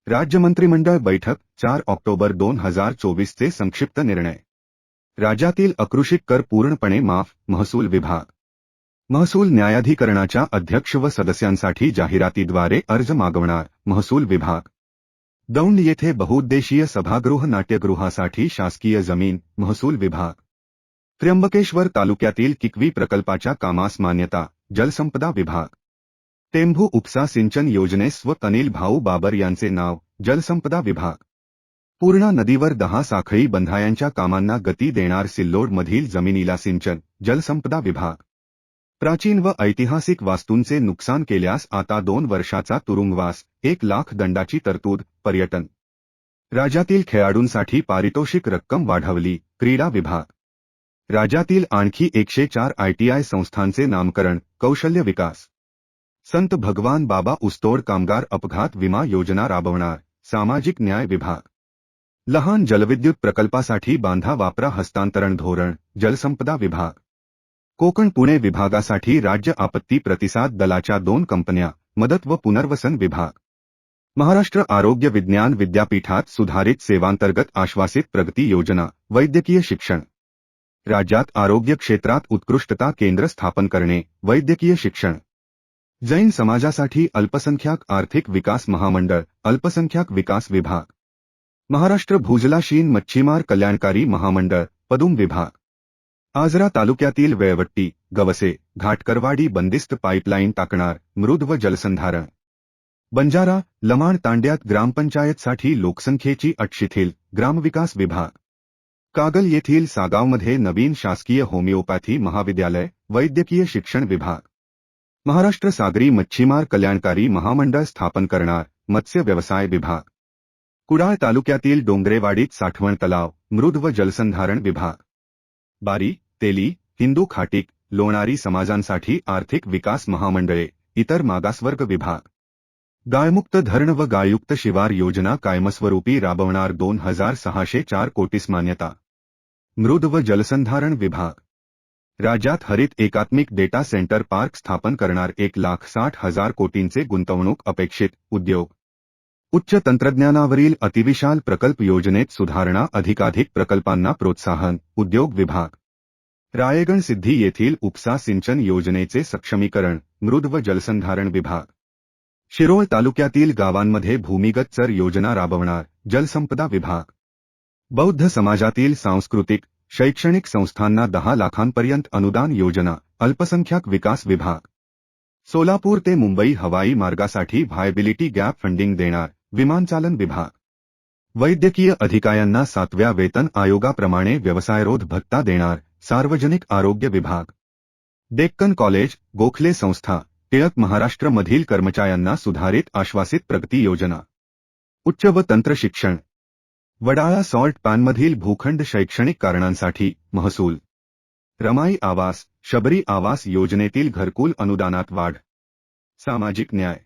राज्य मंत्रिमंडळ बैठक 4 ऑक्टोबर 2024 चे संक्षिप्त निर्णय. राज्यातील अकृषिक कर पूर्णपणे माफ. महसूल विभाग. महसूल न्यायाधिकरणाच्या अध्यक्ष व सदस्यांसाठी जाहिरातीद्वारे अर्ज मागवणार. महसूल विभाग. दौंड येथे बहुउद्देशीय सभागृह नाट्यगृहासाठी शासकीय जमीन. महसूल विभाग. त्र्यंबकेश्वर तालुक्यातील किकवी प्रकल्पाच्या कामास मान्यता. जलसंपदा विभाग. टेंभू उपसा सिंचन योजनेस व अनिल भाऊ बाबर यांचे नाव. जलसंपदा विभाग. पूर्णा नदीवर 10 साखळी बंधायांच्या कामांना गती देणार. सिल्लोडमधील जमिनीला सिंचन. जलसंपदा विभाग. प्राचीन व ऐतिहासिक वास्तूंचे नुकसान केल्यास आता 2 वर्षाचा तुरुंगवास. 1 लाख दंडाची तरतूद. पर्यटन. राज्यातील खेळाडूंसाठी पारितोषिक रक्कम वाढवली. क्रीडा विभाग. राज्यातील आणखी 104 ITI संस्थांचे नामकरण. कौशल्य विकास. संत भगवान बाबा ऊसतोड कामगार अपघात विमा योजना राबवणार. सामाजिक न्याय विभाग. लहान जलविद्युत प्रकल्पासाठी बांधा वापरा हस्तांतरण धोरण. जलसंपदा विभाग. कोकण पुणे विभागासाठी राज्य आपत्ती प्रतिसाद दलाच्या 2 कंपन्या. मदत व पुनर्वसन विभाग. महाराष्ट्र आरोग्य विज्ञान विद्यापीठात सुधारित सेवांतर्गत आश्वासित प्रगती योजना. वैद्यकीय शिक्षण. राज्यात आरोग्य क्षेत्रात उत्कृष्टता केंद्र स्थापन करणे. वैद्यकीय शिक्षण. जैन समाजासाठी अल्पसंख्याक आर्थिक विकास महामंडळ. अल्पसंख्याक विकास विभाग. महाराष्ट्र भूजलाशीन मच्छीमार कल्याणकारी महामंडळ. पदुम विभाग. आजरा तालुक्यातील वेळवट्टी, गवसे, घाटकरवाडी बंदिस्त पाईपलाईन टाकणार. मृद व जलसंधारण. बंजारा, लमाण तांड्यात ग्रामपंचायतसाठी लोकसंख्येची अट शिथिल. ग्रामविकास विभाग. कागल येथील सागावमध्ये नवीन शासकीय होमिओपॅथी महाविद्यालय. वैद्यकीय शिक्षण विभाग. महाराष्ट्र सागरी मच्छीमार कल्याणकारी महामंडळ स्थापन करणार. मत्स्य व्यवसाय विभाग. कुडाळ तालुक्यातील डोंगरेवाडीत साठवण तलाव. मृद व जलसंधारण विभाग. बारी, तेली, हिंदू खाटीक, लोणारी समाजांसाठी आर्थिक विकास महामंडळे. इतर मागासवर्ग विभाग. गाळमुक्त धरण व गाळयुक्त शिवार योजना कायमस्वरूपी राबवणार. 2604 कोटीस मान्यता. मृद व जलसंधारण विभाग. राज्यात हरित एकात्मिक डेटा सेंटर पार्क स्थापन करणार. 1,60,000 कोटींचे गुंतवणूक अपेक्षित. उद्योग. उच्च तंत्रज्ञानावरील अतिविशाल प्रकल्प योजनेत सुधारणा. अधिकाधिक प्रकल्पांना प्रोत्साहन. उद्योग विभाग. राळेगण सिद्धी येथील उपसा सिंचन योजनेचे सक्षमीकरण. मृद व जलसंधारण विभाग. शिरोळ तालुक्यातील गावांमध्ये भूमिगत चर योजना राबवणार. जलसंपदा विभाग. बौद्ध समाजातील सांस्कृतिक, शैक्षणिक संस्थांना 10 लाखांपर्यंत अनुदान योजना. अल्पसंख्याक विकास विभाग. सोलापूर ते मुंबई हवाई मार्गासाठी व्हायबिलिटी गॅप फंडिंग देणार. विमानचालन विभाग. वैद्यकीय अधिकाऱ्यांना 7व्या वेतन आयोगाप्रमाणे व्यवसायरोध भत्ता देणार. सार्वजनिक आरोग्य विभाग. डेक्कन कॉलेज, गोखले संस्था, टिळक महाराष्ट्रमधील कर्मचाऱ्यांना सुधारित आश्वासित प्रगती योजना. उच्च व तंत्र शिक्षण. वडाळा सॉल्ट पॅनमधील भूखंड शैक्षणिक कारणांसाठी. महसूल. रमाई आवास, शबरी आवास योजनेतील घरकुल अनुदानात वाढ. सामाजिक न्याय.